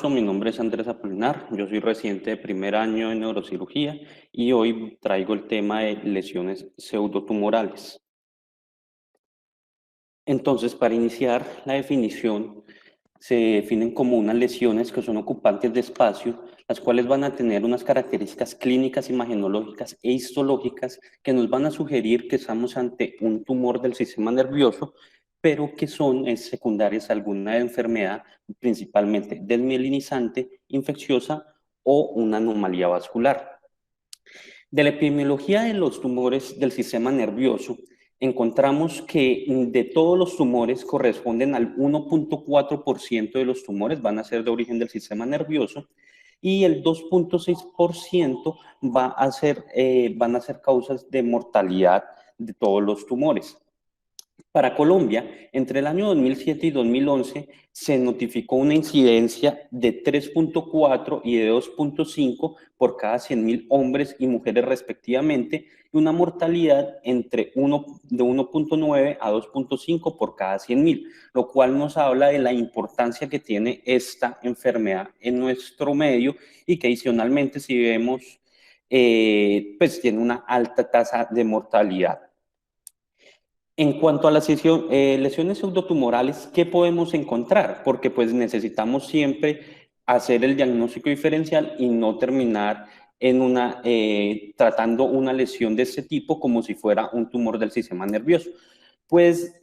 gusto, mi nombre es Andrés Apolinar, yo soy residente de primer año en neurocirugía y hoy traigo el tema de lesiones pseudotumorales. Entonces, para iniciar la definición, se definen como unas lesiones que son ocupantes de espacio, las cuales van a tener unas características clínicas, imagenológicas e histológicas que nos van a sugerir que estamos ante un tumor del sistema nervioso, pero que son secundarias a alguna enfermedad, principalmente desmielinizante, infecciosa o una anomalía vascular. De la epidemiología de los tumores del sistema nervioso, encontramos que de todos los tumores corresponden al 1.4% de los tumores van a ser de origen del sistema nervioso y el 2.6% van a ser causas de mortalidad de todos los tumores. Para Colombia, entre el año 2007 y 2011, se notificó una incidencia de 3.4 y de 2.5 por cada 100.000 hombres y mujeres respectivamente, y una mortalidad de 1.9 a 2.5 por cada 100.000, lo cual nos habla de la importancia que tiene esta enfermedad en nuestro medio y que adicionalmente, si vemos, pues tiene una alta tasa de mortalidad. En cuanto a las lesiones pseudotumorales, ¿qué podemos encontrar? Porque pues necesitamos siempre hacer el diagnóstico diferencial y no terminar tratando una lesión de este tipo como si fuera un tumor del sistema nervioso. Pues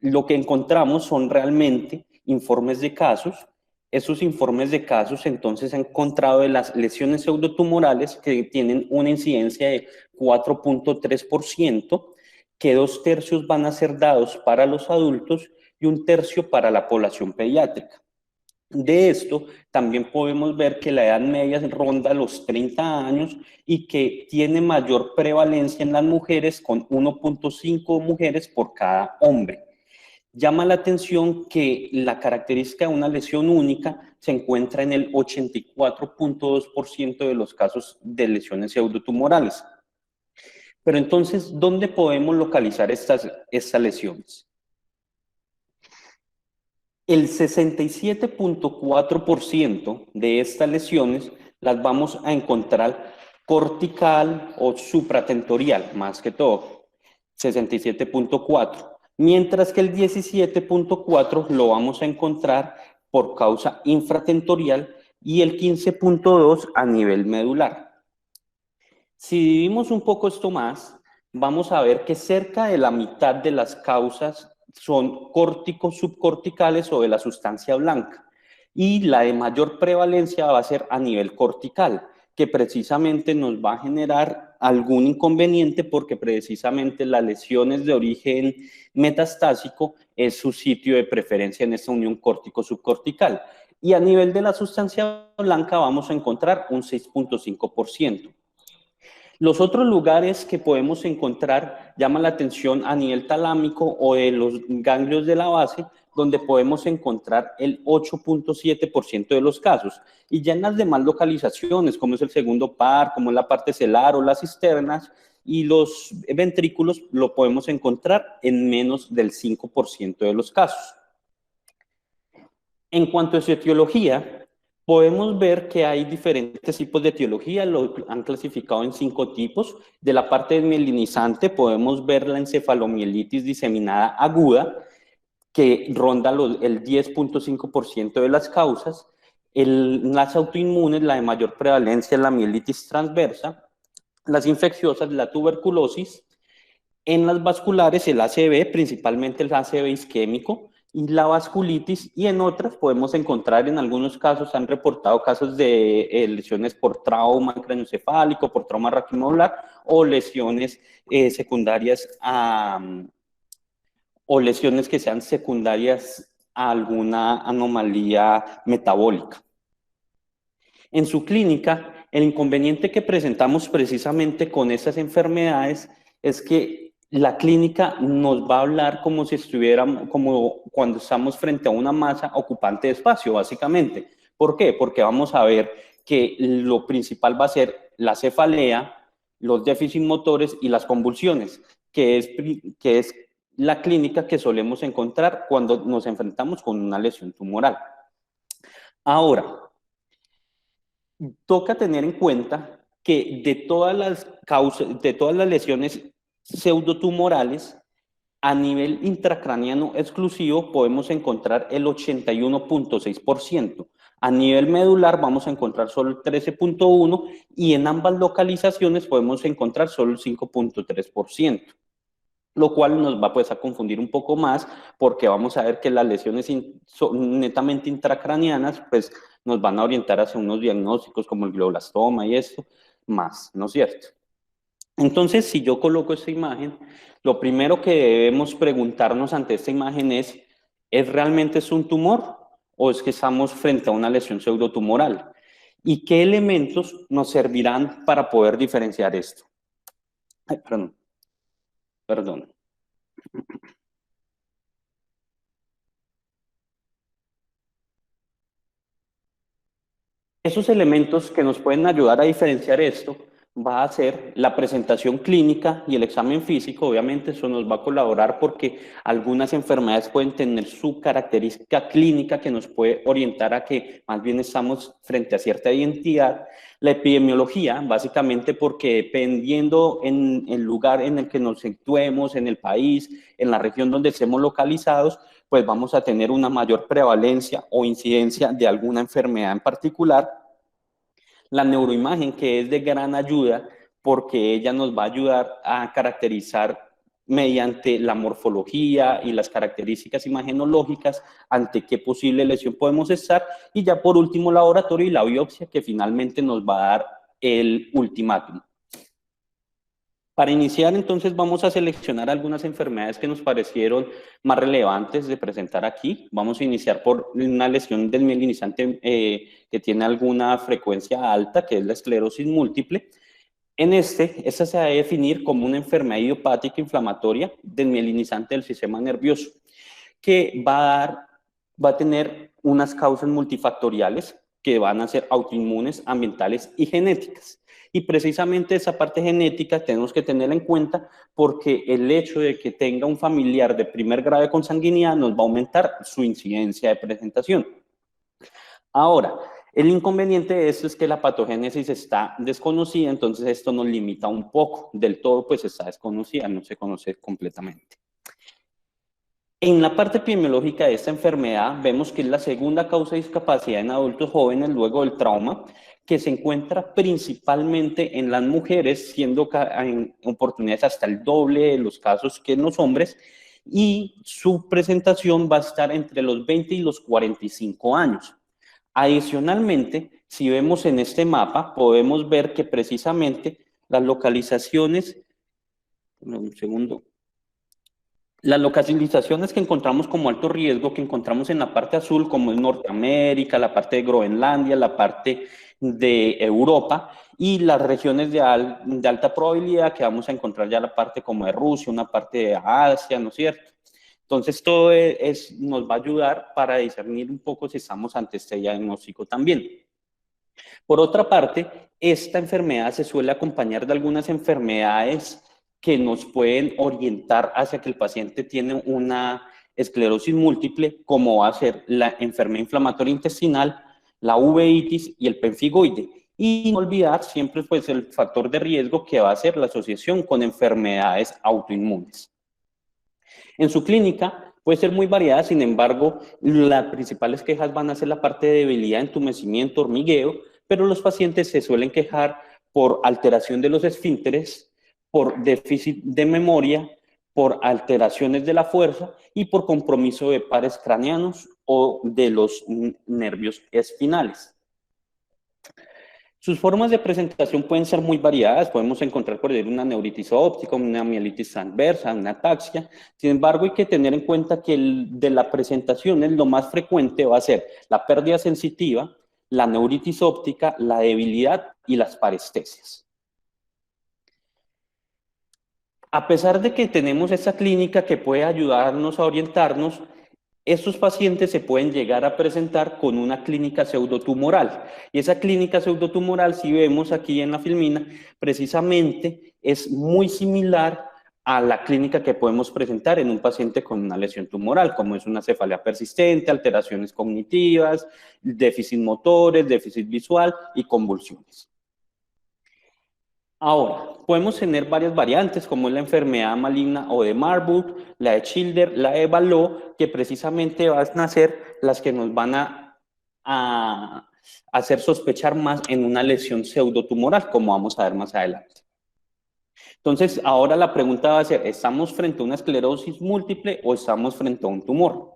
lo que encontramos son realmente informes de casos. Esos informes de casos entonces han encontrado de las lesiones pseudotumorales que tienen una incidencia de 4.3%, que 2/3 van a ser dados para los adultos y 1/3 para la población pediátrica. De esto, también podemos ver que la edad media ronda los 30 años y que tiene mayor prevalencia en las mujeres, con 1.5 mujeres por cada hombre. Llama la atención que la característica de una lesión única se encuentra en el 84.2% de los casos de lesiones pseudotumorales. Pero entonces, ¿dónde podemos localizar estas lesiones? El 67.4% de estas lesiones las vamos a encontrar cortical o supratentorial, más que todo, 67.4%, mientras que el 17.4% lo vamos a encontrar por causa infratentorial y el 15.2% a nivel medular. Si dividimos un poco esto más, vamos a ver que cerca de la mitad de las causas son córticos subcorticales o de la sustancia blanca, y la de mayor prevalencia va a ser a nivel cortical, que precisamente nos va a generar algún inconveniente porque precisamente las lesiones de origen metastásico es su sitio de preferencia en esta unión córtico-subcortical. Y a nivel de la sustancia blanca vamos a encontrar un 6.5%. Los otros lugares que podemos encontrar llaman la atención a nivel talámico o de los ganglios de la base, donde podemos encontrar el 8.7% de los casos. Y ya en las demás localizaciones, como es el segundo par, como es la parte celar o las cisternas y los ventrículos, lo podemos encontrar en menos del 5% de los casos. En cuanto a su etiología, podemos ver que hay diferentes tipos de etiología, lo han clasificado en 5 tipos. De la parte desmielinizante podemos ver la encefalomielitis diseminada aguda, que ronda el 10.5% de las causas. Las autoinmunes, la de mayor prevalencia es la mielitis transversa, las infecciosas, la tuberculosis. En las vasculares, el ACV, principalmente el ACV isquémico, y la vasculitis, y en otras podemos encontrar, en algunos casos han reportado casos de lesiones por trauma craneoencefálico, por trauma raquimodular, o lesiones secundarias o lesiones que sean secundarias a alguna anomalía metabólica. En su clínica, el inconveniente que presentamos precisamente con estas enfermedades es que la clínica nos va a hablar como si estuviéramos, como cuando estamos frente a una masa ocupante de espacio, básicamente. ¿Por qué? Porque vamos a ver que lo principal va a ser la cefalea, los déficits motores y las convulsiones, que es la clínica que solemos encontrar cuando nos enfrentamos con una lesión tumoral. Ahora, toca tener en cuenta que de todas las causas, de todas las lesiones pseudotumorales, a nivel intracraniano exclusivo podemos encontrar el 81.6%. A nivel medular vamos a encontrar solo el 13.1% y en ambas localizaciones podemos encontrar solo el 5.3%. Lo cual nos va pues a confundir un poco más porque vamos a ver que las lesiones netamente intracranianas pues nos van a orientar hacia unos diagnósticos como el glioblastoma y esto más, ¿no es cierto? Entonces, si yo coloco esta imagen, lo primero que debemos preguntarnos ante esta imagen ¿es realmente un tumor o es que estamos frente a una lesión pseudotumoral? ¿Y qué elementos nos servirán para poder diferenciar esto? Ay, perdón. Esos elementos que nos pueden ayudar a diferenciar esto va a ser la presentación clínica y el examen físico. Obviamente eso nos va a colaborar porque algunas enfermedades pueden tener su característica clínica que nos puede orientar a que más bien estamos frente a cierta identidad. La epidemiología, básicamente porque dependiendo en el lugar en el que nos situemos, en el país, en la región donde estemos localizados, pues vamos a tener una mayor prevalencia o incidencia de alguna enfermedad en particular. La neuroimagen, que es de gran ayuda porque ella nos va a ayudar a caracterizar mediante la morfología y las características imagenológicas ante qué posible lesión podemos estar. Y ya por último, laboratorio y la biopsia, que finalmente nos va a dar el ultimátum. Para iniciar, entonces, vamos a seleccionar algunas enfermedades que nos parecieron más relevantes de presentar aquí. Vamos a iniciar por una lesión del mielinizante que tiene alguna frecuencia alta, que es la esclerosis múltiple. Esta se va a definir como una enfermedad idiopática inflamatoria del mielinizante del sistema nervioso, que va a tener unas causas multifactoriales que van a ser autoinmunes, ambientales y genéticas. Y precisamente esa parte genética tenemos que tenerla en cuenta porque el hecho de que tenga un familiar de primer grado de consanguinidad nos va a aumentar su incidencia de presentación. Ahora, el inconveniente de esto es que la patogénesis está desconocida, entonces esto nos limita un poco. Del todo, pues está desconocida, no se conoce completamente. En la parte epidemiológica de esta enfermedad vemos que es la segunda causa de discapacidad en adultos jóvenes luego del trauma, que se encuentra principalmente en las mujeres, siendo en oportunidades hasta el doble de los casos que en los hombres, y su presentación va a estar entre los 20 y los 45 años. Adicionalmente, si vemos en este mapa, podemos ver que precisamente las localizaciones, un segundo, las localizaciones que encontramos como alto riesgo, que encontramos en la parte azul, como es Norteamérica, la parte de Groenlandia, la parte de Europa, y las regiones de alta probabilidad, que vamos a encontrar ya la parte como de Rusia, una parte de Asia, ¿no es cierto? Entonces, todo nos va a ayudar para discernir un poco si estamos ante este diagnóstico también. Por otra parte, esta enfermedad se suele acompañar de algunas enfermedades que nos pueden orientar hacia que el paciente tiene una esclerosis múltiple, como va a ser la enfermedad inflamatoria intestinal, la uveitis y el pemfigoide. Y no olvidar siempre pues, el factor de riesgo que va a ser la asociación con enfermedades autoinmunes. En su clínica puede ser muy variada, sin embargo, las principales quejas van a ser la parte de debilidad, entumecimiento, hormigueo, pero los pacientes se suelen quejar por alteración de los esfínteres, por déficit de memoria, por alteraciones de la fuerza y por compromiso de pares craneanos o de los nervios espinales. Sus formas de presentación pueden ser muy variadas, podemos encontrar por ejemplo una neuritis óptica, una mielitis transversa, una ataxia. Sin embargo, hay que tener en cuenta que de la presentación lo más frecuente va a ser la pérdida sensitiva, la neuritis óptica, la debilidad y las parestesias. A pesar de que tenemos esa clínica que puede ayudarnos a orientarnos, estos pacientes se pueden llegar a presentar con una clínica pseudotumoral. Y esa clínica pseudotumoral, si vemos aquí en la filmina, precisamente es muy similar a la clínica que podemos presentar en un paciente con una lesión tumoral, como es una cefalea persistente, alteraciones cognitivas, déficit motores, déficit visual y convulsiones. Ahora, podemos tener varias variantes, como es la enfermedad maligna o de Marburg, la de Schilder, la de Vallot, que precisamente van a ser las que nos van a hacer sospechar más en una lesión pseudotumoral, como vamos a ver más adelante. Entonces, ahora la pregunta va a ser, ¿estamos frente a una esclerosis múltiple o estamos frente a un tumor?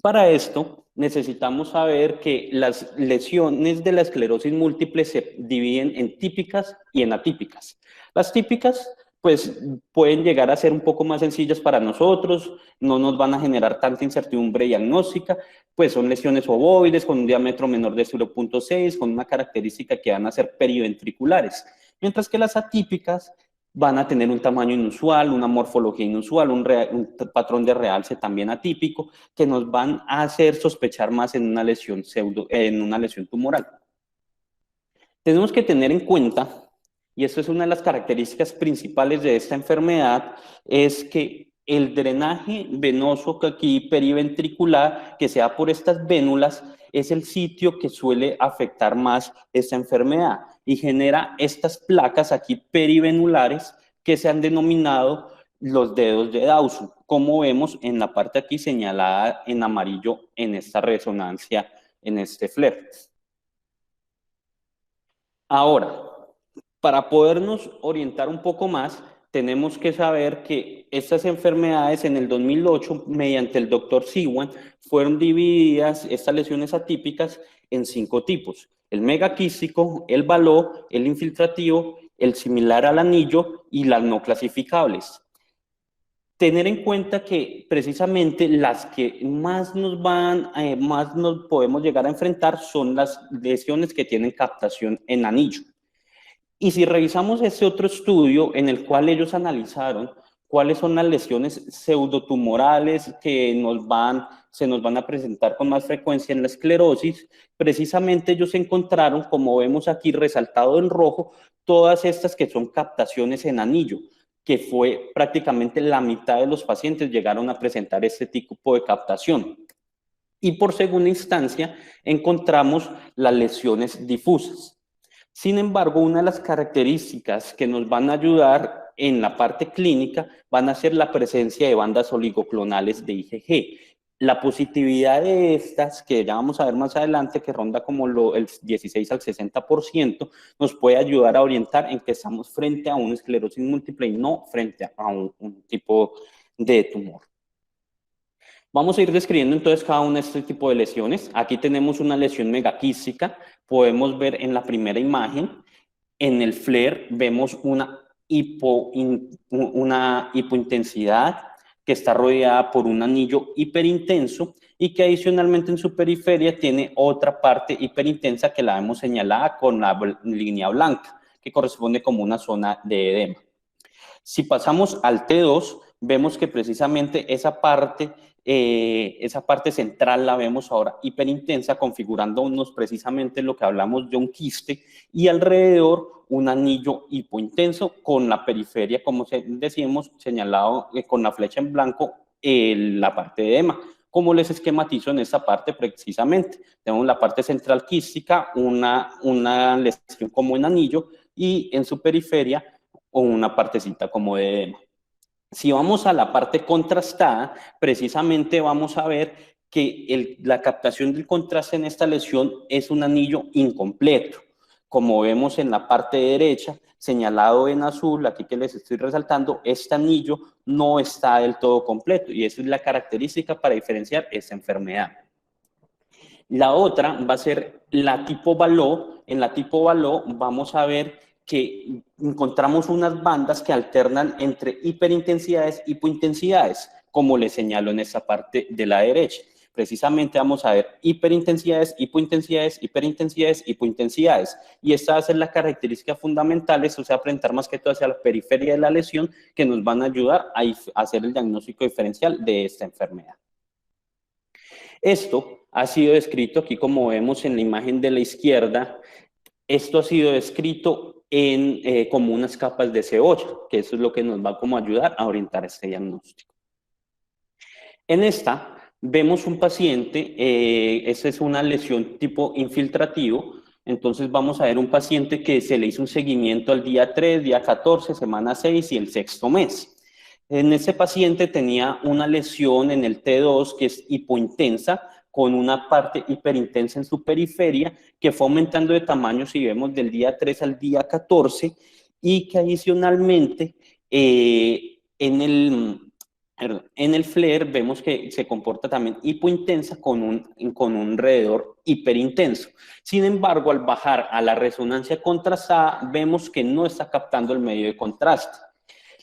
Para esto, necesitamos saber que las lesiones de la esclerosis múltiple se dividen en típicas y en atípicas. Las típicas, pues, pueden llegar a ser un poco más sencillas para nosotros, no nos van a generar tanta incertidumbre diagnóstica, pues son lesiones ovoides con un diámetro menor de 0.6, con una característica que van a ser periventriculares, mientras que las atípicas van a tener un tamaño inusual, una morfología inusual, un patrón de realce también atípico, que nos van a hacer sospechar más en una lesión tumoral. Tenemos que tener en cuenta, y esto es una de las características principales de esta enfermedad, es que el drenaje venoso que aquí periventricular, que sea por estas vénulas, es el sitio que suele afectar más esta enfermedad y genera estas placas aquí perivenulares que se han denominado los dedos de Dawson, como vemos en la parte aquí señalada en amarillo en esta resonancia, en este flare. Ahora, para podernos orientar un poco más, tenemos que saber que estas enfermedades en el 2008, mediante el doctor Siwan, fueron divididas, estas lesiones atípicas, en 5 tipos. El megaquístico, el Vallot, el infiltrativo, el similar al anillo y las no clasificables. Tener en cuenta que precisamente las que más más nos podemos llegar a enfrentar son las lesiones que tienen captación en anillo. Y si revisamos ese otro estudio en el cual ellos analizaron cuáles son las lesiones pseudotumorales que se nos van a presentar con más frecuencia en la esclerosis, precisamente ellos encontraron, como vemos aquí resaltado en rojo, todas estas que son captaciones en anillo, que fue prácticamente la mitad de los pacientes llegaron a presentar este tipo de captación. Y por segunda instancia encontramos las lesiones difusas. Sin embargo, una de las características que nos van a ayudar en la parte clínica van a ser la presencia de bandas oligoclonales de IgG. La positividad de estas, que ya vamos a ver más adelante, que ronda como el 16 al 60%, nos puede ayudar a orientar en que estamos frente a una esclerosis múltiple y no frente a un tipo de tumor. Vamos a ir describiendo entonces cada uno de este tipo de lesiones. Aquí tenemos una lesión megaquística. Podemos ver en la primera imagen, en el flare vemos una hipointensidad que está rodeada por un anillo hiperintenso y que adicionalmente en su periferia tiene otra parte hiperintensa que la vemos señalada con la línea blanca, que corresponde como una zona de edema. Si pasamos al T2, vemos que precisamente esa parte central la vemos ahora hiperintensa, configurándonos precisamente lo que hablamos de un quiste, y alrededor un anillo hipointenso con la periferia, como decíamos, señalado con la flecha en blanco, la parte de edema. Como les esquematizo en esta parte precisamente, tenemos la parte central quística, una lesión como en anillo, y en su periferia o una partecita como de edema. Si vamos a la parte contrastada, precisamente vamos a ver que la captación del contraste en esta lesión es un anillo incompleto. Como vemos en la parte derecha, señalado en azul, aquí que les estoy resaltando, este anillo no está del todo completo y esa es la característica para diferenciar esta enfermedad. La otra va a ser la tipo Vallot. En la tipo Vallot vamos a ver que encontramos unas bandas que alternan entre hiperintensidades y hipointensidades, como les señalo en esta parte de la derecha. Precisamente vamos a ver hiperintensidades, hipointensidades, hiperintensidades, hipointensidades. Y esta va a ser la característica fundamental, esto se va a presentar más que todo hacia la periferia de la lesión, que nos van a ayudar a hacer el diagnóstico diferencial de esta enfermedad. Esto ha sido descrito aquí, como vemos en la imagen de la izquierda. Esto ha sido descrito como unas capas de cebolla, que eso es lo que nos va como a ayudar a orientar este diagnóstico. En esta vemos un paciente, esta es una lesión tipo infiltrativo, entonces vamos a ver un paciente que se le hizo un seguimiento al día 3, día 14, semana 6 y el sexto mes. En ese paciente tenía una lesión en el T2 que es hipointensa, con una parte hiperintensa en su periferia, que fue aumentando de tamaño si vemos del día 3 al día 14, y que adicionalmente en el FLAIR vemos que se comporta también hipointensa con un alrededor hiperintenso. Sin embargo, al bajar a la resonancia contrastada, vemos que no está captando el medio de contraste.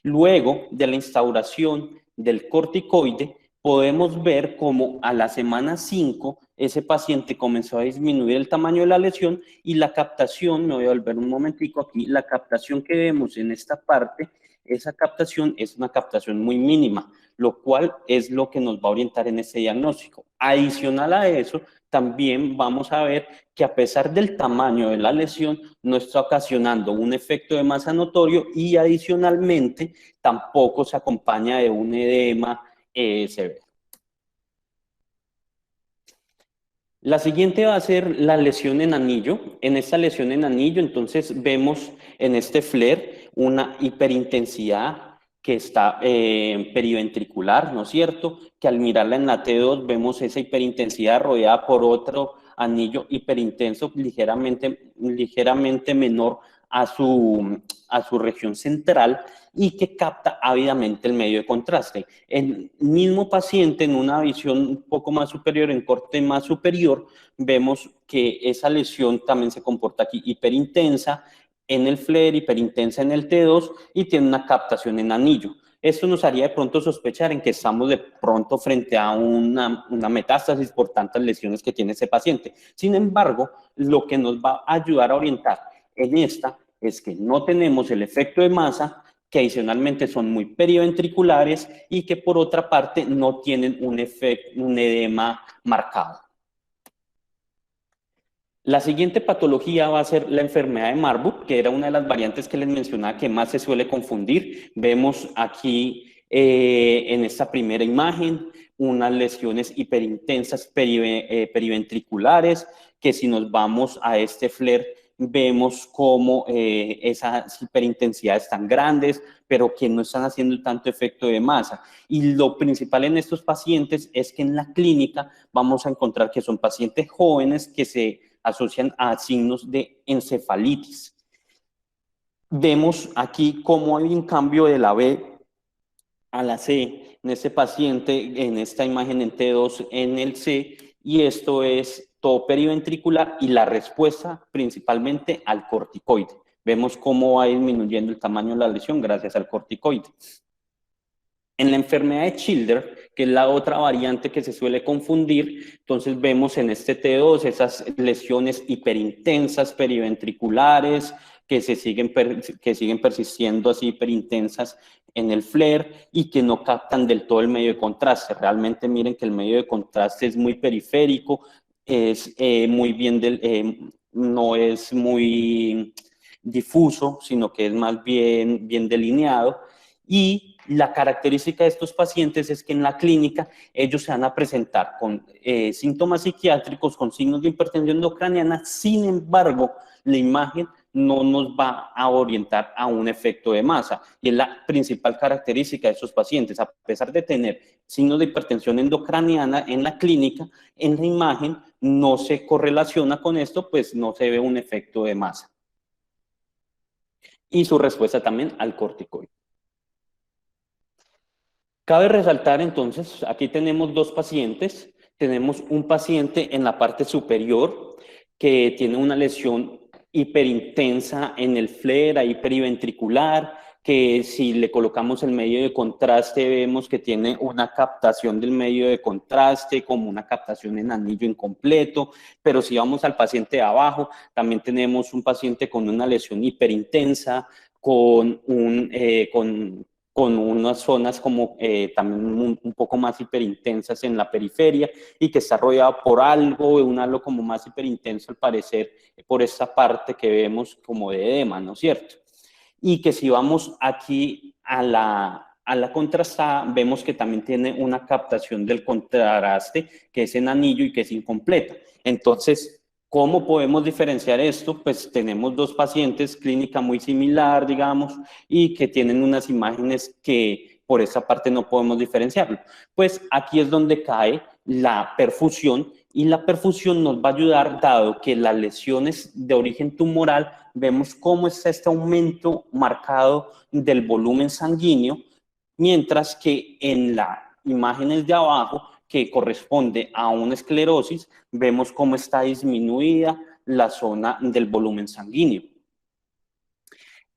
Luego de la instauración del corticoide, podemos ver cómo a la semana 5 ese paciente comenzó a disminuir el tamaño de la lesión y la captación, me voy a volver un momentico aquí, la captación que vemos en esta parte, esa captación es una captación muy mínima, lo cual es lo que nos va a orientar en este diagnóstico. Adicional a eso, también vamos a ver que a pesar del tamaño de la lesión, no está ocasionando un efecto de masa notorio y adicionalmente tampoco se acompaña de un edema severo. La siguiente va a ser la lesión en anillo. En esta lesión en anillo, entonces vemos en este FLAIR una hiperintensidad que está periventricular, ¿no es cierto? Que al mirarla en la T2 vemos esa hiperintensidad rodeada por otro anillo hiperintenso ligeramente menor a su región central y que capta ávidamente el medio de contraste. El mismo paciente en una visión un poco más superior, en corte más superior, vemos que esa lesión también se comporta aquí hiperintensa en el FLAIR, hiperintensa en el T2 y tiene una captación en anillo. Esto nos haría de pronto sospechar en que estamos de pronto frente a una metástasis por tantas lesiones que tiene ese paciente. Sin embargo, lo que nos va a ayudar a orientar en esta es que no tenemos el efecto de masa, que adicionalmente son muy periventriculares y que por otra parte no tienen un edema marcado. La siguiente patología va a ser la enfermedad de Marburg, que era una de las variantes que les mencionaba que más se suele confundir. Vemos aquí en esta primera imagen unas lesiones hiperintensas periventriculares, que si nos vamos a este FLAIR vemos cómo esas hiperintensidades están grandes, pero que no están haciendo tanto efecto de masa. Y lo principal en estos pacientes es que en la clínica vamos a encontrar que son pacientes jóvenes que se asocian a signos de encefalitis. Vemos aquí cómo hay un cambio de la B a la C en este paciente, en esta imagen en T2 en el C, y esto es todo periventricular y la respuesta principalmente al corticoide. Vemos cómo va disminuyendo el tamaño de la lesión gracias al corticoide. En la enfermedad de Childers, que es la otra variante que se suele confundir, entonces vemos en este T2 esas lesiones hiperintensas periventriculares que siguen persistiendo así hiperintensas en el FLAIR y que no captan del todo el medio de contraste. Realmente miren que el medio de contraste es muy periférico, es no es muy difuso, sino que es más bien delineado. Y la característica de estos pacientes es que en la clínica ellos se van a presentar con síntomas psiquiátricos, con signos de hipertensión intracraniana. Sin embargo, la imagen no nos va a orientar a un efecto de masa. Y es la principal característica de estos pacientes. A pesar de tener signos de hipertensión endocraniana en la clínica, en la imagen no se correlaciona con esto, pues no se ve un efecto de masa. Y su respuesta también al corticoide. Cabe resaltar entonces, aquí tenemos dos pacientes. Tenemos un paciente en la parte superior que tiene una lesión hiperintensa en el FLAIR, hiperiventricular, que si le colocamos el medio de contraste vemos que tiene una captación del medio de contraste como una captación en anillo incompleto, pero si vamos al paciente de abajo, también tenemos un paciente con una lesión hiperintensa, con con unas zonas como también un poco más hiperintensas en la periferia y que está rodeado por algo, un halo como más hiperintenso al parecer por esta parte que vemos como de edema, ¿no es cierto? Y que si vamos aquí a la contrastada, vemos que también tiene una captación del contraste, que es en anillo y que es incompleta. Entonces, ¿cómo podemos diferenciar esto? Pues tenemos dos pacientes, clínica muy similar, digamos, y que tienen unas imágenes que por esa parte no podemos diferenciarlo. Pues aquí es donde cae la perfusión, y la perfusión nos va a ayudar, dado que las lesiones de origen tumoral, vemos cómo está este aumento marcado del volumen sanguíneo, mientras que en las imágenes de abajo, que corresponde a una esclerosis, vemos cómo está disminuida la zona del volumen sanguíneo.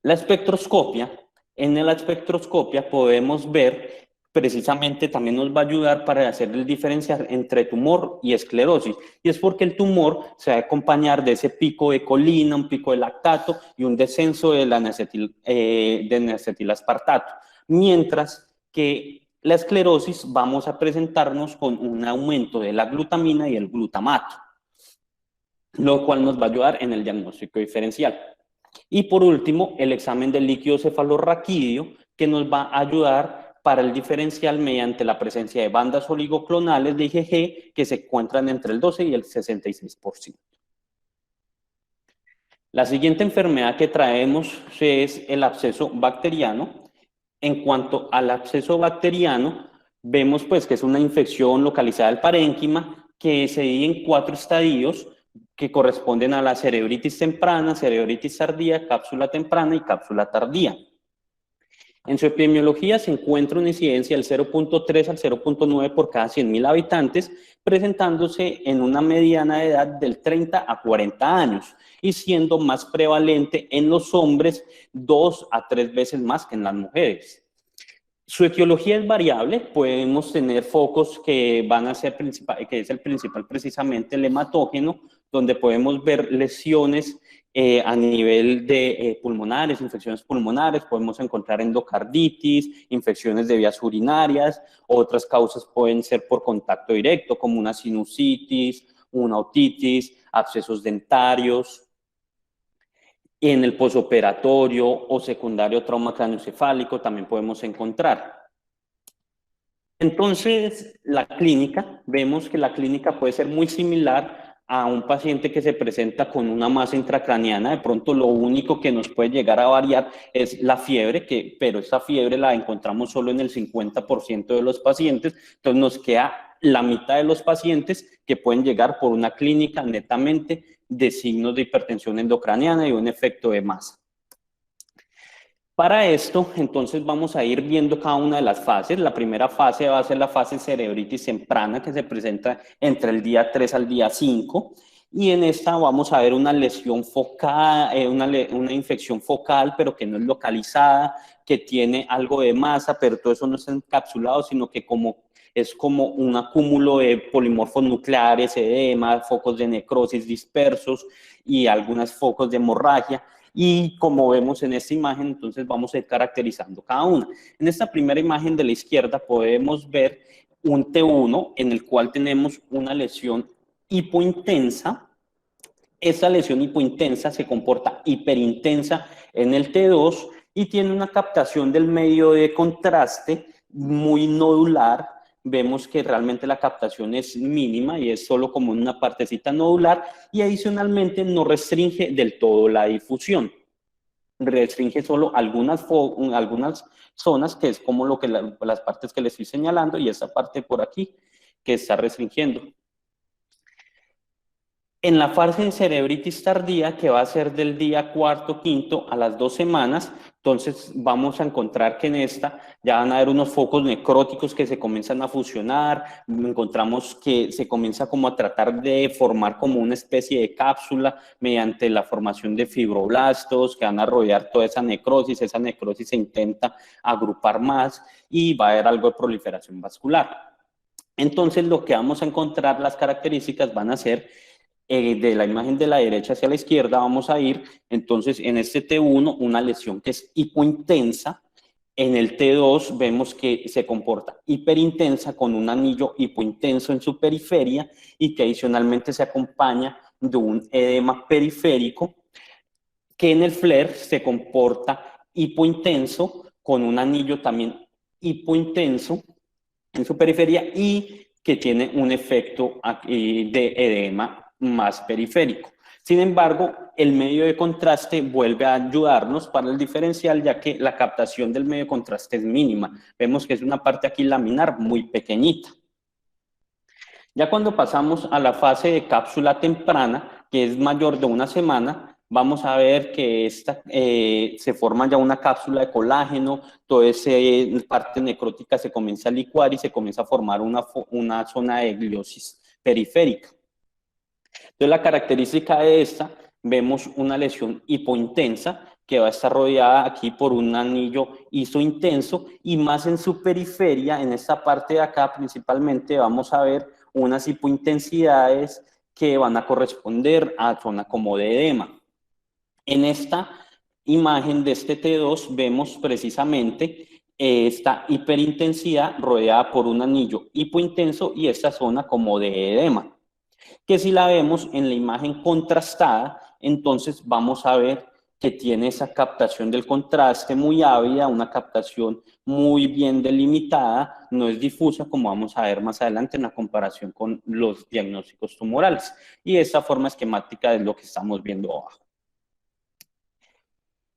La espectroscopia, en la espectroscopia podemos ver, precisamente también nos va a ayudar para hacer el diferenciar entre tumor y esclerosis, y es porque el tumor se va a acompañar de ese pico de colina, un pico de lactato y un descenso de la N-acetilaspartato, mientras que la esclerosis vamos a presentarnos con un aumento de la glutamina y el glutamato, lo cual nos va a ayudar en el diagnóstico diferencial. Y por último, el examen del líquido cefalorraquídeo, que nos va a ayudar para el diferencial mediante la presencia de bandas oligoclonales de IgG que se encuentran entre el 12 y el 66%. La siguiente enfermedad que traemos es el absceso bacteriano. En cuanto al absceso bacteriano, vemos pues que es una infección localizada del parénquima que se divide en 4 estadios que corresponden a la cerebritis temprana, cerebritis tardía, cápsula temprana y cápsula tardía. En su epidemiología se encuentra una incidencia del 0.3 al 0.9 por cada 100.000 habitantes, presentándose en una mediana de edad del 30 a 40 años y siendo más prevalente en los hombres 2 a 3 veces más que en las mujeres. Su etiología es variable, podemos tener focos que van a ser principal, que es el principal precisamente el hematógeno, donde podemos ver lesiones a nivel de pulmonares, infecciones pulmonares, podemos encontrar endocarditis, infecciones de vías urinarias, otras causas pueden ser por contacto directo, como una sinusitis, una otitis, abscesos dentarios. En el posoperatorio o secundario trauma craneoencefálico también podemos encontrar. Entonces, la clínica, vemos que la clínica puede ser muy similar a un paciente que se presenta con una masa intracraneana. De pronto lo único que nos puede llegar a variar es la fiebre, pero esa fiebre la encontramos solo en el 50% de los pacientes, entonces nos queda la mitad de los pacientes que pueden llegar por una clínica netamente de signos de hipertensión endocraniana y un efecto de masa. Para esto, entonces vamos a ir viendo cada una de las fases. La primera fase va a ser la fase cerebritis temprana, que se presenta entre el día 3 al día 5. Y en esta vamos a ver una lesión focal, una infección focal, pero que no es localizada, que tiene algo de masa, pero todo eso no está encapsulado, sino que es como un acúmulo de polimorfos nucleares, edema, focos de necrosis dispersos y algunos focos de hemorragia. Y como vemos en esta imagen, entonces vamos a ir caracterizando cada una. En esta primera imagen de la izquierda podemos ver un T1 en el cual tenemos una lesión hipointensa. Esa lesión hipointensa se comporta hiperintensa en el T2 y tiene una captación del medio de contraste muy nodular. Vemos que realmente la captación es mínima y es solo como una partecita nodular, y adicionalmente no restringe del todo la difusión. Restringe solo algunas zonas, que es como las partes que les estoy señalando, y esta parte por aquí que está restringiendo. En la fase de cerebritis tardía, que va a ser del día cuarto, quinto a las 2 semanas, entonces vamos a encontrar que en esta ya van a haber unos focos necróticos que se comienzan a fusionar, encontramos que se comienza como a tratar de formar como una especie de cápsula mediante la formación de fibroblastos que van a rodear toda esa necrosis se intenta agrupar más y va a haber algo de proliferación vascular. Entonces lo que vamos a encontrar, las características van a ser de la imagen de la derecha hacia la izquierda, vamos a ir entonces en este T1 una lesión que es hipointensa, En el T2 vemos que se comporta hiperintensa con un anillo hipointenso en su periferia y que adicionalmente se acompaña de un edema periférico, que en el FLAIR se comporta hipointenso con un anillo también hipointenso en su periferia y que tiene un efecto de edema más periférico. Sin embargo, el medio de contraste vuelve a ayudarnos para el diferencial, ya que la captación del medio de contraste es mínima. Vemos que es una parte aquí laminar muy pequeñita. Ya cuando pasamos a la fase de cápsula temprana, que es mayor de una semana, vamos a ver que se forma ya una cápsula de colágeno, toda esa parte necrótica se comienza a licuar y se comienza a formar una zona de gliosis periférica. Entonces, la característica de esta, vemos una lesión hipointensa que va a estar rodeada aquí por un anillo isointenso y más en su periferia, en esta parte de acá principalmente, vamos a ver unas hipointensidades que van a corresponder a zona como de edema. En esta imagen de este T2 vemos precisamente esta hiperintensidad rodeada por un anillo hipointenso y esta zona como de edema, que si la vemos en la imagen contrastada, entonces vamos a ver que tiene esa captación del contraste muy ávida, una captación muy bien delimitada, no es difusa como vamos a ver más adelante en la comparación con los diagnósticos tumorales. Y esta forma esquemática es lo que estamos viendo abajo.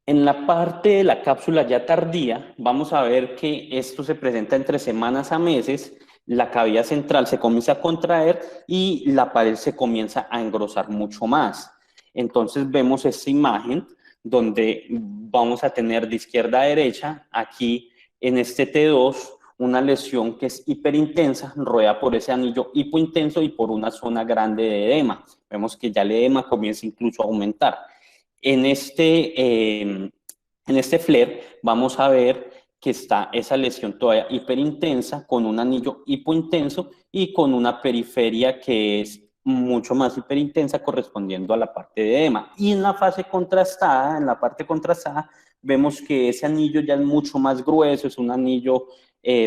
En la parte de la cápsula ya tardía, vamos a ver que esto se presenta entre semanas a meses, la cavidad central se comienza a contraer y la pared se comienza a engrosar mucho más. Entonces vemos esta imagen donde vamos a tener de izquierda a derecha, aquí en este T2, una lesión que es hiperintensa, rodeada por ese anillo hipointenso y por una zona grande de edema. Vemos que ya el edema comienza incluso a aumentar. En este FLAIR vamos a ver que está esa lesión todavía hiperintensa con un anillo hipointenso y con una periferia que es mucho más hiperintensa correspondiendo a la parte de edema. Y en la fase contrastada, en la parte contrastada, vemos que ese anillo ya es mucho más grueso, es un anillo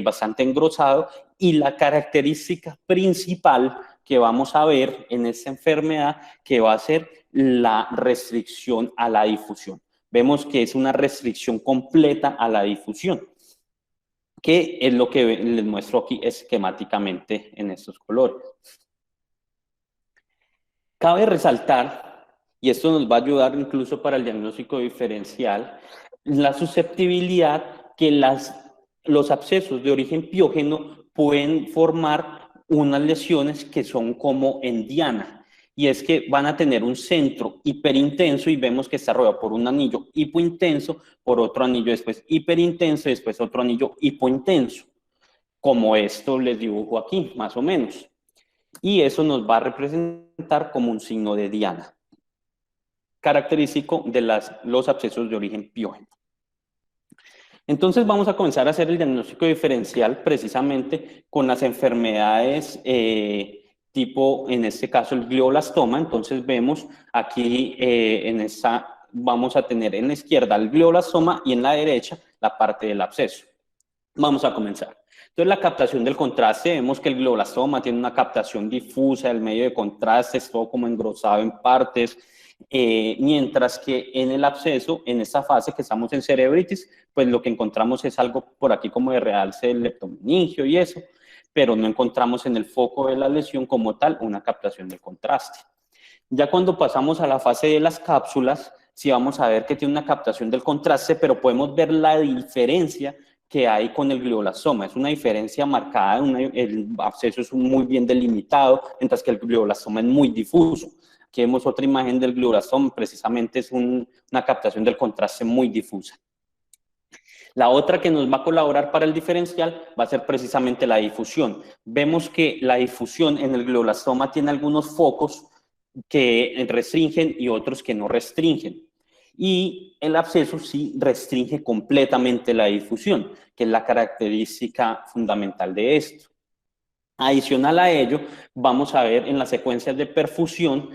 bastante engrosado y la característica principal que vamos a ver en esta enfermedad que va a ser la restricción a la difusión. Vemos que es una restricción completa a la difusión, que es lo que les muestro aquí esquemáticamente en estos colores. Cabe resaltar, y esto nos va a ayudar incluso para el diagnóstico diferencial, la susceptibilidad que los abscesos de origen piógeno pueden formar unas lesiones que son como en diana. Y es que van a tener un centro hiperintenso y vemos que está rodeado por un anillo hipointenso, por otro anillo después hiperintenso y después otro anillo hipointenso, como esto les dibujo aquí, más o menos. Y eso nos va a representar como un signo de diana, característico de los abscesos de origen piógeno. Entonces vamos a comenzar a hacer el diagnóstico diferencial precisamente con las enfermedades tipo, en este caso, el glioblastoma. Entonces vemos aquí vamos a tener en la izquierda el glioblastoma y en la derecha la parte del absceso. Vamos a comenzar. Entonces, la captación del contraste, vemos que el glioblastoma tiene una captación difusa, el medio de contraste es todo como engrosado en partes, mientras que en el absceso, en esta fase que estamos en cerebritis, pues lo que encontramos es algo por aquí como de realce del leptomeningio y eso, pero no encontramos en el foco de la lesión como tal una captación de contraste. Ya cuando pasamos a la fase de las cápsulas, sí vamos a ver que tiene una captación del contraste, pero podemos ver la diferencia que hay con el glioblastoma. Es una diferencia marcada, el absceso es muy bien delimitado, mientras que el glioblastoma es muy difuso. Aquí vemos otra imagen del glioblastoma, precisamente es una captación del contraste muy difusa. La otra que nos va a colaborar para el diferencial va a ser precisamente la difusión. Vemos que la difusión en el glioblastoma tiene algunos focos que restringen y otros que no restringen. Y el absceso sí restringe completamente la difusión, que es la característica fundamental de esto. Adicional a ello, vamos a ver en las secuencias de perfusión,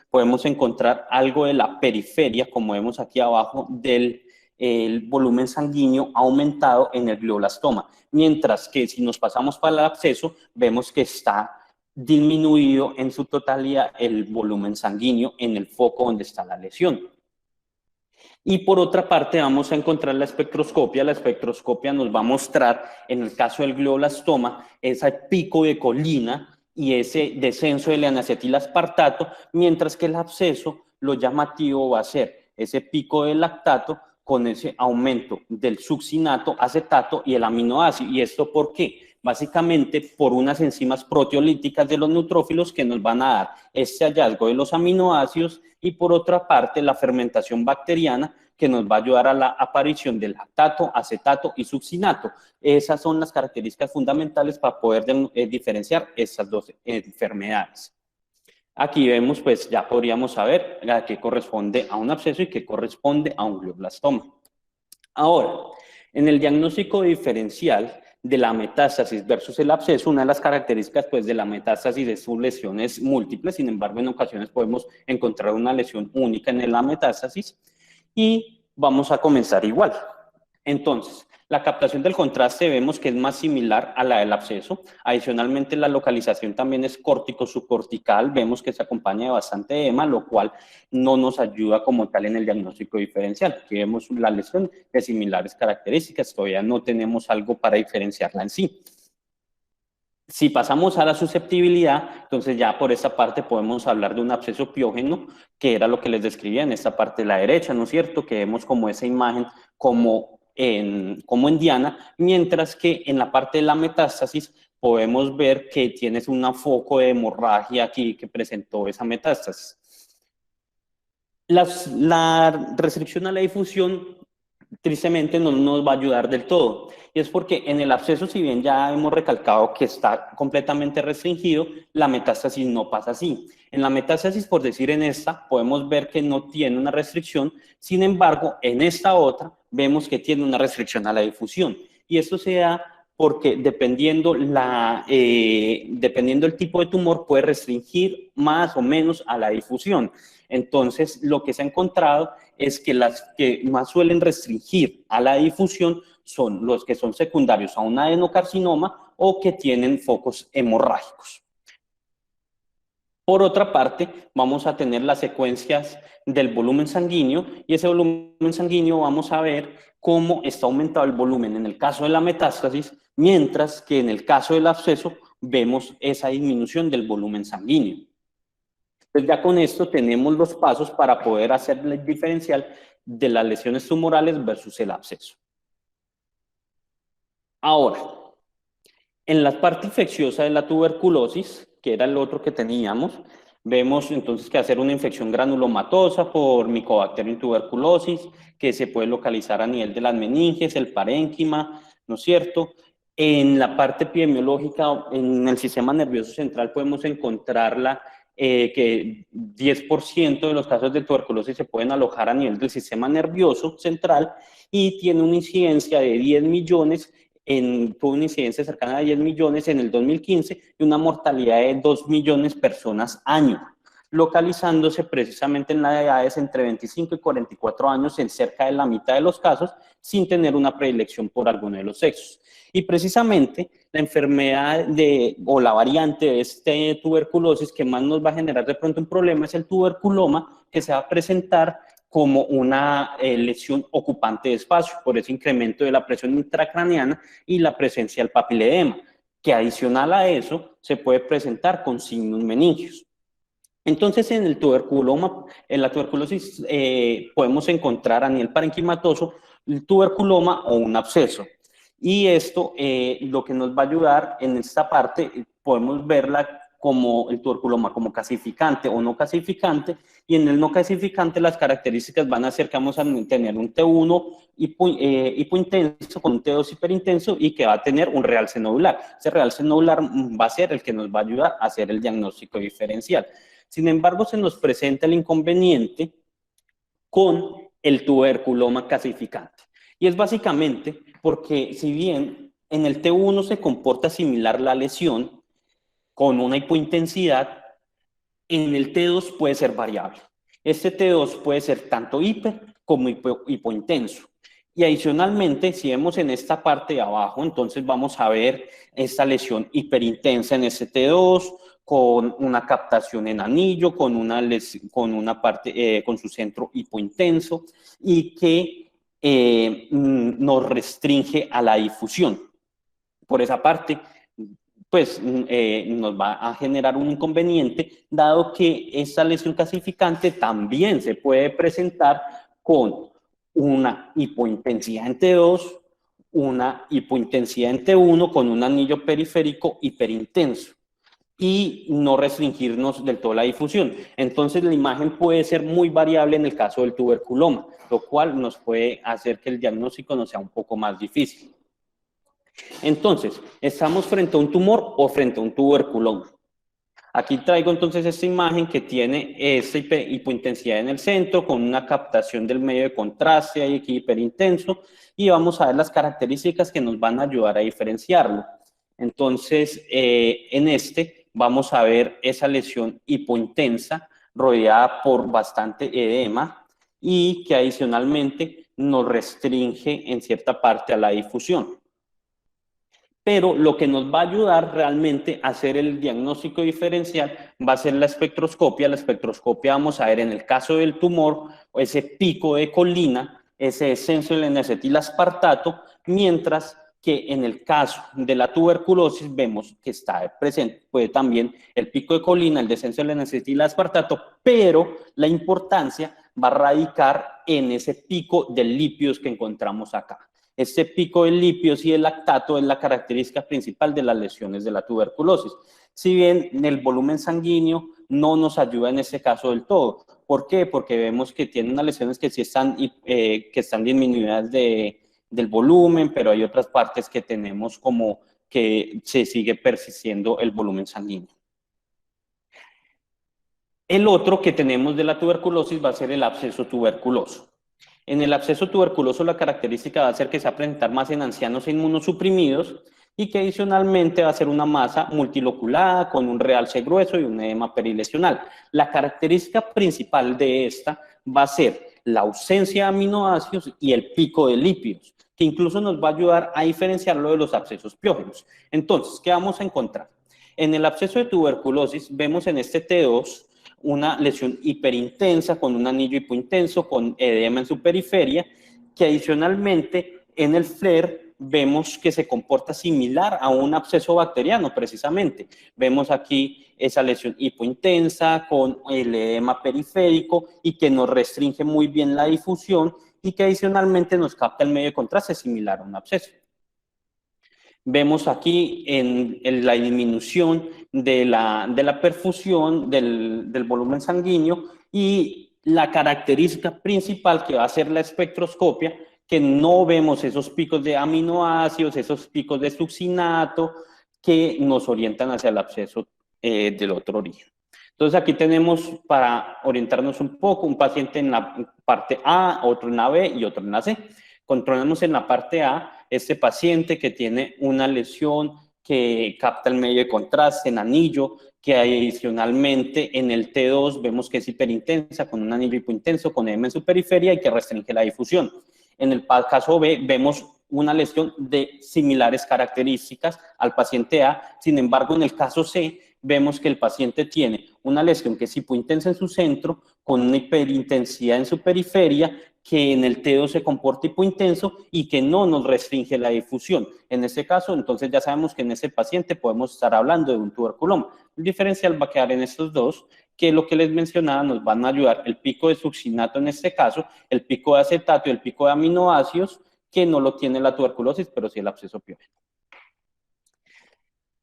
podemos encontrar algo de la periferia, como vemos aquí abajo, del el volumen sanguíneo aumentado en el glioblastoma, mientras que si nos pasamos para el absceso, vemos que está disminuido en su totalidad el volumen sanguíneo en el foco donde está la lesión. Y por otra parte vamos a encontrar la espectroscopia. La espectroscopia nos va a mostrar, en el caso del glioblastoma, ese pico de colina y ese descenso del N-acetilaspartato, mientras que el absceso, lo llamativo va a ser ese pico del lactato con ese aumento del succinato, acetato y el aminoácido. ¿Y esto por qué? Básicamente por unas enzimas proteolíticas de los neutrófilos que nos van a dar este hallazgo de los aminoácidos, y por otra parte la fermentación bacteriana que nos va a ayudar a la aparición del lactato, acetato y succinato. Esas son las características fundamentales para poder diferenciar estas dos enfermedades. Aquí vemos, pues ya podríamos saber a qué corresponde a un absceso y qué corresponde a un glioblastoma. Ahora, en el diagnóstico diferencial de la metástasis versus el absceso, una de las características pues, de la metástasis es sus lesiones múltiples. Sin embargo, en ocasiones podemos encontrar una lesión única en la metástasis, y vamos a comenzar igual. Entonces, la captación del contraste vemos que es más similar a la del absceso. Adicionalmente, la localización también es córtico-subcortical. Vemos que se acompaña de bastante edema, lo cual no nos ayuda como tal en el diagnóstico diferencial. Aquí vemos la lesión de similares características. Todavía no tenemos algo para diferenciarla en sí. Si pasamos a la susceptibilidad, entonces ya por esa parte podemos hablar de un absceso piógeno, que era lo que les describía en esta parte de la derecha, ¿no es cierto? Que vemos como esa imagen como en diana, mientras que en la parte de la metástasis podemos ver que tienes un foco de hemorragia aquí que presentó esa metástasis. La restricción a la difusión tristemente no nos va a ayudar del todo, y es porque en el absceso, si bien ya hemos recalcado que está completamente restringido, la metástasis no pasa así. En la metástasis, por decir en esta, podemos ver que no tiene una restricción. Sin embargo, en esta otra vemos que tiene una restricción a la difusión, y esto se da porque dependiendo el tipo de tumor puede restringir más o menos a la difusión. Entonces, lo que se ha encontrado es que las que más suelen restringir a la difusión son los que son secundarios a un adenocarcinoma o que tienen focos hemorrágicos. Por otra parte, vamos a tener las secuencias del volumen sanguíneo, y ese volumen sanguíneo vamos a ver cómo está aumentado el volumen en el caso de la metástasis, mientras que en el caso del absceso vemos esa disminución del volumen sanguíneo. Entonces ya con esto tenemos los pasos para poder hacer el diferencial de las lesiones tumorales versus el absceso. Ahora, en la parte infecciosa de la tuberculosis, que era el otro que teníamos, vemos entonces que hacer una infección granulomatosa por Mycobacterium tuberculosis, que se puede localizar a nivel de las meninges, el parénquima, ¿no es cierto? En la parte epidemiológica, en el sistema nervioso central podemos encontrarla, que 10% de los casos de tuberculosis se pueden alojar a nivel del sistema nervioso central, y tiene una incidencia de 10 millones, tuvo una incidencia cercana a 10 millones en el 2015 y una mortalidad de 2 millones de personas año, localizándose precisamente en las edades entre 25 y 44 años en cerca de la mitad de los casos, sin tener una predilección por alguno de los sexos. Y precisamente la enfermedad o la variante de este tuberculosis que más nos va a generar de pronto un problema es el tuberculoma, que se va a presentar como una lesión ocupante de espacio por ese incremento de la presión intracraneana y la presencia del papiledema, que adicional a eso se puede presentar con signos meningios. Entonces, en el tuberculoma, en la tuberculosis, podemos encontrar a nivel parenquimatoso el tuberculoma o un absceso. Y esto lo que nos va a ayudar en esta parte, podemos verla como el tuberculoma como casificante o no casificante, y en el no casificante las características van a ser que vamos a tener un T1 hipointenso con un T2 hiperintenso y que va a tener un realce nodular. Ese realce nodular va a ser el que nos va a ayudar a hacer el diagnóstico diferencial. Sin embargo, se nos presenta el inconveniente con el tuberculoma casificante. Y es básicamente porque si bien en el T1 se comporta similar la lesión, con una hipointensidad, en el T2 puede ser variable. Este T2 puede ser tanto hiper como hipointenso. Y adicionalmente, si vemos en esta parte de abajo, entonces vamos a ver esta lesión hiperintensa en ST2, con una captación en anillo, con una parte, con su centro hipointenso, y que nos restringe a la difusión. Por esa parte, pues nos va a generar un inconveniente, dado que esta lesión calcificante también se puede presentar con una hipointensidad en T2, una hipointensidad en T1 con un anillo periférico hiperintenso y no restringirnos del todo la difusión. Entonces la imagen puede ser muy variable en el caso del tuberculoma, lo cual nos puede hacer que el diagnóstico nos sea un poco más difícil. Entonces, ¿estamos frente a un tumor o frente a un tuberculoma? Aquí traigo entonces esta imagen que tiene esta hipointensidad en el centro con una captación del medio de contraste ahí aquí hiperintenso y vamos a ver las características que nos van a ayudar a diferenciarlo. Entonces, en este vamos a ver esa lesión hipointensa rodeada por bastante edema y que adicionalmente nos restringe en cierta parte a la difusión. Pero lo que nos va a ayudar realmente a hacer el diagnóstico diferencial va a ser la espectroscopia. La espectroscopia vamos a ver en el caso del tumor ese pico de colina, ese descenso del N-acetilaspartato, mientras que en el caso de la tuberculosis vemos que está presente puede también el pico de colina, el descenso del N-acetilaspartato, pero la importancia va a radicar en ese pico de lípidos que encontramos acá. Este pico de lípidos y el lactato es la característica principal de las lesiones de la tuberculosis. Si bien el volumen sanguíneo no nos ayuda en este caso del todo. ¿Por qué? Porque vemos que tiene unas lesiones que sí están disminuidas del volumen, pero hay otras partes que tenemos como que se sigue persistiendo el volumen sanguíneo. El otro que tenemos de la tuberculosis va a ser el absceso tuberculoso. En el absceso tuberculoso la característica va a ser que se va a presentar más en ancianos e inmunosuprimidos y que adicionalmente va a ser una masa multiloculada con un realce grueso y un edema perilesional. La característica principal de esta va a ser la ausencia de aminoácidos y el pico de lípidos, que incluso nos va a ayudar a diferenciarlo de los abscesos piógenos. Entonces, ¿qué vamos a encontrar? En el absceso de tuberculosis vemos en este T2 una lesión hiperintensa con un anillo hipointenso, con edema en su periferia, que adicionalmente en el FLAIR vemos que se comporta similar a un absceso bacteriano precisamente. Vemos aquí esa lesión hipointensa con el edema periférico y que nos restringe muy bien la difusión y que adicionalmente nos capta el medio de contraste similar a un absceso. Vemos aquí en la disminución de la perfusión del volumen sanguíneo y la característica principal que va a ser la espectroscopia, que no vemos esos picos de aminoácidos, esos picos de succinato que nos orientan hacia el absceso del otro origen. Entonces aquí tenemos, para orientarnos un poco, un paciente en la parte A, otro en la B y otro en la C. Controlamos en la parte A este paciente que tiene una lesión que capta el medio de contraste en anillo, que adicionalmente en el T2 vemos que es hiperintensa, con un anillo hipointenso, con edema en su periferia y que restringe la difusión. En el caso B vemos una lesión de similares características al paciente A, sin embargo en el caso C vemos que el paciente tiene una lesión que es hipointensa en su centro, con una hiperintensidad en su periferia, que en el T2 se comporta hipointenso y que no nos restringe la difusión. En este caso, entonces ya sabemos que en ese paciente podemos estar hablando de un tuberculoma. El diferencial va a quedar en estos dos, que lo que les mencionaba nos van a ayudar el pico de succinato en este caso, el pico de acetato y el pico de aminoácidos, que no lo tiene la tuberculosis, pero sí el absceso piógeno.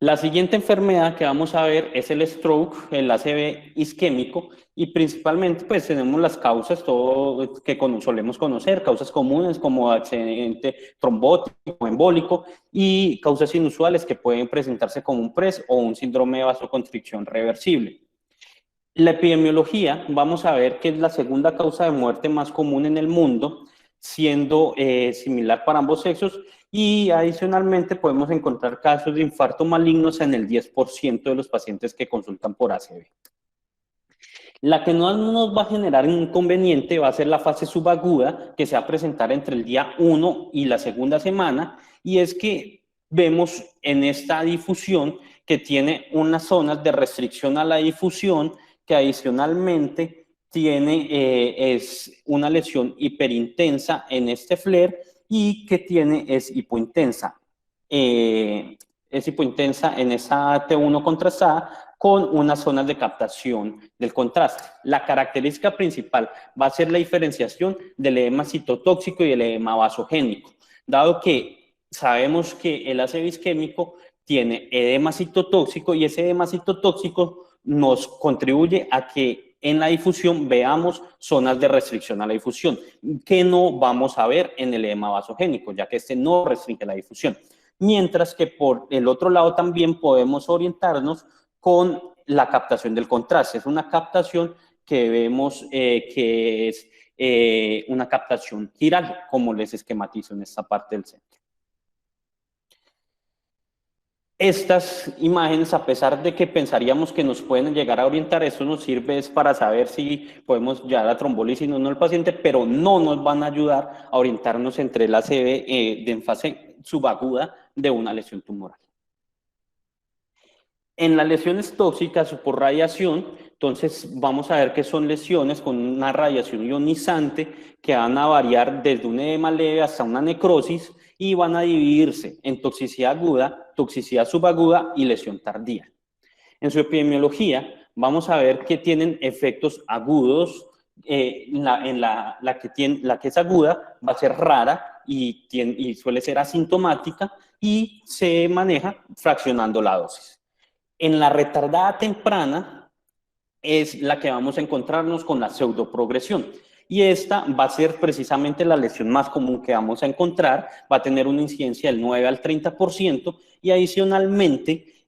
La siguiente enfermedad que vamos a ver es el stroke, el ACV isquémico, y principalmente pues tenemos las causas todo que solemos conocer, causas comunes como accidente trombótico, embólico, y causas inusuales que pueden presentarse como un PRES o un síndrome de vasoconstricción reversible. La epidemiología, vamos a ver que es la segunda causa de muerte más común en el mundo, siendo similar para ambos sexos, y adicionalmente podemos encontrar casos de infarto malignos en el 10% de los pacientes que consultan por ACV. La que no nos va a generar un inconveniente va a ser la fase subaguda, que se va a presentar entre el día 1 y la segunda semana, y es que vemos en esta difusión que tiene unas zonas de restricción a la difusión, que adicionalmente tiene, es una lesión hiperintensa en este FLAIR y que tiene, es hipointensa en esa T1 contrastada con unas zonas de captación del contraste. La característica principal va a ser la diferenciación del edema citotóxico y el edema vasogénico, dado que sabemos que el ácido isquémico tiene edema citotóxico y ese edema citotóxico nos contribuye a que en la difusión veamos zonas de restricción a la difusión, que no vamos a ver en el edema vasogénico, ya que este no restringe la difusión. Mientras que por el otro lado también podemos orientarnos con la captación del contraste. Es una captación que vemos que es una captación giral, como les esquematizo en esta parte del centro. Estas imágenes, a pesar de que pensaríamos que nos pueden llegar a orientar, eso nos sirve es para saber si podemos llegar a trombolisis o no el paciente, pero no nos van a ayudar a orientarnos entre el ACV en fase subaguda de una lesión tumoral. En las lesiones tóxicas o por radiación, entonces vamos a ver que son lesiones con una radiación ionizante que van a variar desde un edema leve hasta una necrosis y van a dividirse en toxicidad aguda, toxicidad subaguda y lesión tardía. En su epidemiología vamos a ver que tienen efectos agudos, la que es aguda va a ser rara y suele ser asintomática y se maneja fraccionando la dosis. En la retardada temprana es la que vamos a encontrarnos con la pseudoprogresión. Y esta va a ser precisamente la lesión más común que vamos a encontrar, va a tener una incidencia del 9 al 30% y adicionalmente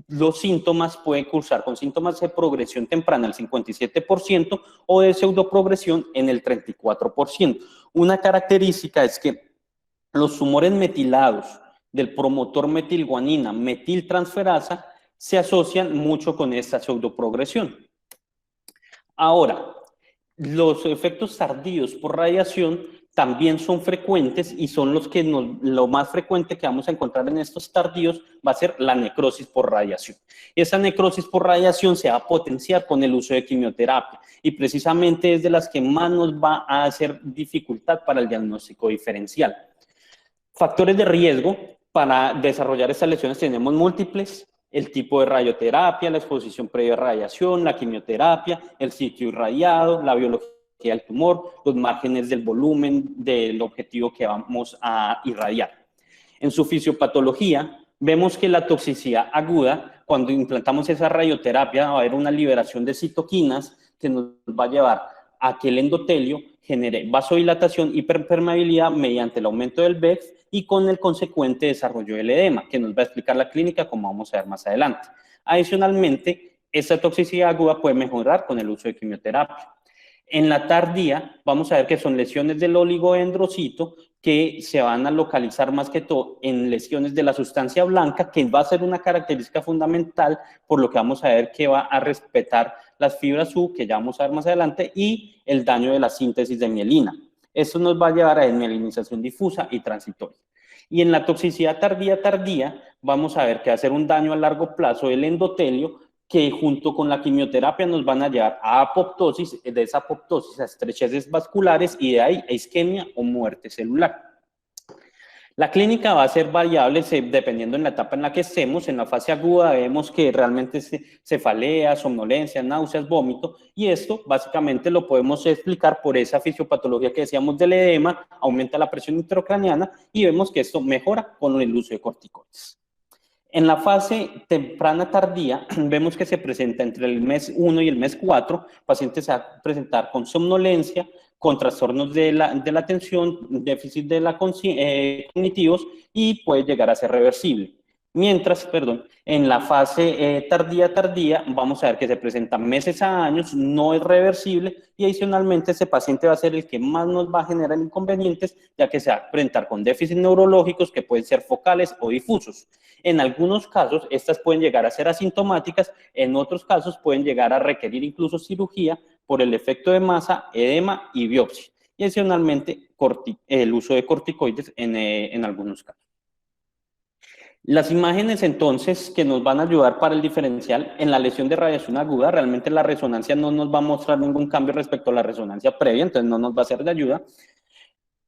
los síntomas pueden cursar con síntomas de progresión temprana el 57% o de pseudoprogresión en el 34%. Una característica es que los tumores metilados del promotor metilguanina, metiltransferasa, se asocian mucho con esta pseudoprogresión. Ahora, los efectos tardíos por radiación también son frecuentes y son lo más frecuente que vamos a encontrar en estos tardíos va a ser la necrosis por radiación. Esa necrosis por radiación se va a potenciar con el uso de quimioterapia y precisamente es de las que más nos va a hacer dificultad para el diagnóstico diferencial. Factores de riesgo para desarrollar estas lesiones tenemos múltiples: el tipo de radioterapia, la exposición previa a radiación, la quimioterapia, el sitio irradiado, la biología del tumor, los márgenes del volumen del objetivo que vamos a irradiar. En su fisiopatología, vemos que la toxicidad aguda, cuando implantamos esa radioterapia, va a haber una liberación de citoquinas que nos va a llevar a que el endotelio genere vasodilatación y hiperpermeabilidad mediante el aumento del VEX y con el consecuente desarrollo del edema, que nos va a explicar la clínica, como vamos a ver más adelante. Adicionalmente, esta toxicidad aguda puede mejorar con el uso de quimioterapia. En la tardía, vamos a ver que son lesiones del oligodendrocito que se van a localizar más que todo en lesiones de la sustancia blanca, que va a ser una característica fundamental, por lo que vamos a ver que va a respetar las fibras U, que ya vamos a ver más adelante, y el daño de la síntesis de mielina. Esto nos va a llevar a desmielinización difusa y transitoria. Y en la toxicidad tardía, vamos a ver que va a ser un daño a largo plazo del endotelio, que junto con la quimioterapia nos van a llevar a apoptosis, de esa apoptosis a estrecheces vasculares y de ahí a isquemia o muerte celular. La clínica va a ser variable dependiendo en la etapa en la que estemos. En la fase aguda vemos que realmente cefalea, somnolencia, náuseas, vómito, y esto básicamente lo podemos explicar por esa fisiopatología que decíamos del edema, aumenta la presión intracraneana y vemos que esto mejora con el uso de corticoides. En la fase temprana tardía, vemos que se presenta entre el mes 1 y el mes 4, el paciente se va a presentar con somnolencia, con trastornos de la atención, déficit de cognitivos y puede llegar a ser reversible. Mientras, perdón, en la fase tardía, vamos a ver que se presenta meses a años, no es reversible y adicionalmente ese paciente va a ser el que más nos va a generar inconvenientes, ya que se va a presentar con déficits neurológicos que pueden ser focales o difusos. En algunos casos, estas pueden llegar a ser asintomáticas, en otros casos pueden llegar a requerir incluso cirugía por el efecto de masa, edema y biopsia. Y adicionalmente, el uso de corticoides en algunos casos. Las imágenes entonces que nos van a ayudar para el diferencial en la lesión de radiación aguda, realmente la resonancia no nos va a mostrar ningún cambio respecto a la resonancia previa, entonces no nos va a ser de ayuda.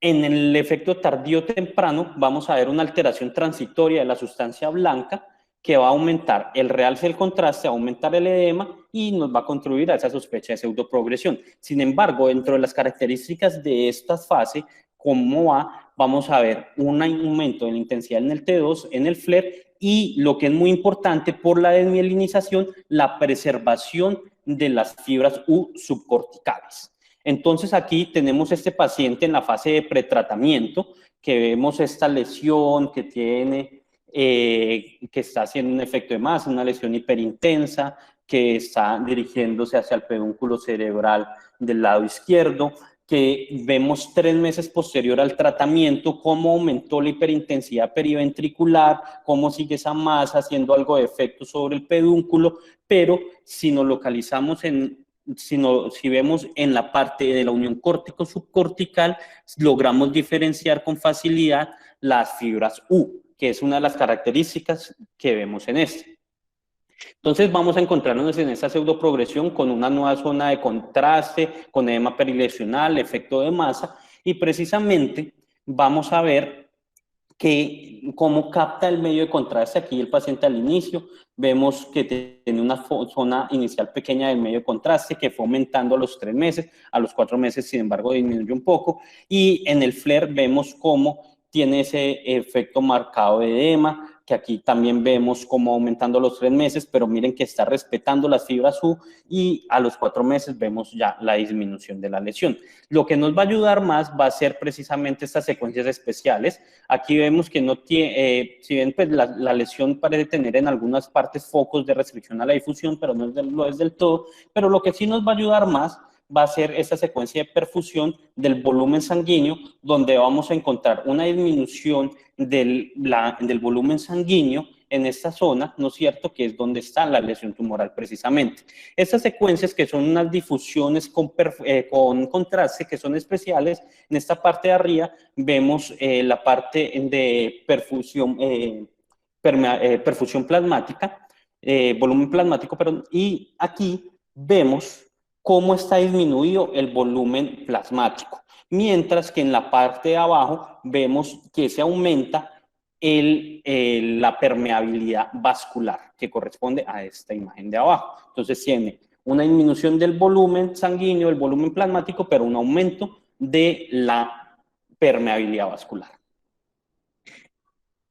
En el efecto tardío temprano vamos a ver una alteración transitoria de la sustancia blanca que va a aumentar el realce del contraste, va a aumentar el edema y nos va a contribuir a esa sospecha de pseudoprogresión. Sin embargo, dentro de las características de esta fase, ¿cómo va? Vamos a ver un aumento de la intensidad en el T2, en el FLAIR y lo que es muy importante por la desmielinización, la preservación de las fibras U subcorticales. Entonces aquí tenemos este paciente en la fase de pretratamiento, que vemos esta lesión que tiene, que está haciendo un efecto de masa, una lesión hiperintensa, que está dirigiéndose hacia el pedúnculo cerebral del lado izquierdo, que vemos 3 meses posterior al tratamiento, cómo aumentó la hiperintensidad periventricular, cómo sigue esa masa haciendo algo de efecto sobre el pedúnculo, pero si nos localizamos si vemos en la parte de la unión córtico-subcortical, logramos diferenciar con facilidad las fibras U, que es una de las características que vemos en este. Entonces vamos a encontrarnos en esta pseudoprogresión con una nueva zona de contraste, con edema perilesional, efecto de masa, y precisamente vamos a ver cómo capta el medio de contraste aquí el paciente al inicio. Vemos que tiene una zona inicial pequeña del medio de contraste que fue aumentando a los 3 meses, a los 4 meses, sin embargo, disminuye un poco. Y en el FLAIR vemos cómo tiene ese efecto marcado de edema, que aquí también vemos cómo aumentando a los 3 meses, pero miren que está respetando las fibras U y a los 4 meses vemos ya la disminución de la lesión. Lo que nos va a ayudar más va a ser precisamente estas secuencias especiales. Aquí vemos que no tiene, si bien pues la lesión parece tener en algunas partes focos de restricción a la difusión, pero no lo es del todo, pero lo que sí nos va a ayudar más va a ser esta secuencia de perfusión del volumen sanguíneo, donde vamos a encontrar una disminución del volumen sanguíneo en esta zona, ¿no es cierto?, que es donde está la lesión tumoral precisamente. Estas secuencias que son unas difusiones con contraste, que son especiales, en esta parte de arriba vemos la parte de perfusión, perfusión plasmática, volumen plasmático, perdón, y aquí vemos cómo está disminuido el volumen plasmático, mientras que en la parte de abajo vemos que se aumenta la permeabilidad vascular, que corresponde a esta imagen de abajo. Entonces tiene una disminución del volumen sanguíneo, el volumen plasmático, pero un aumento de la permeabilidad vascular.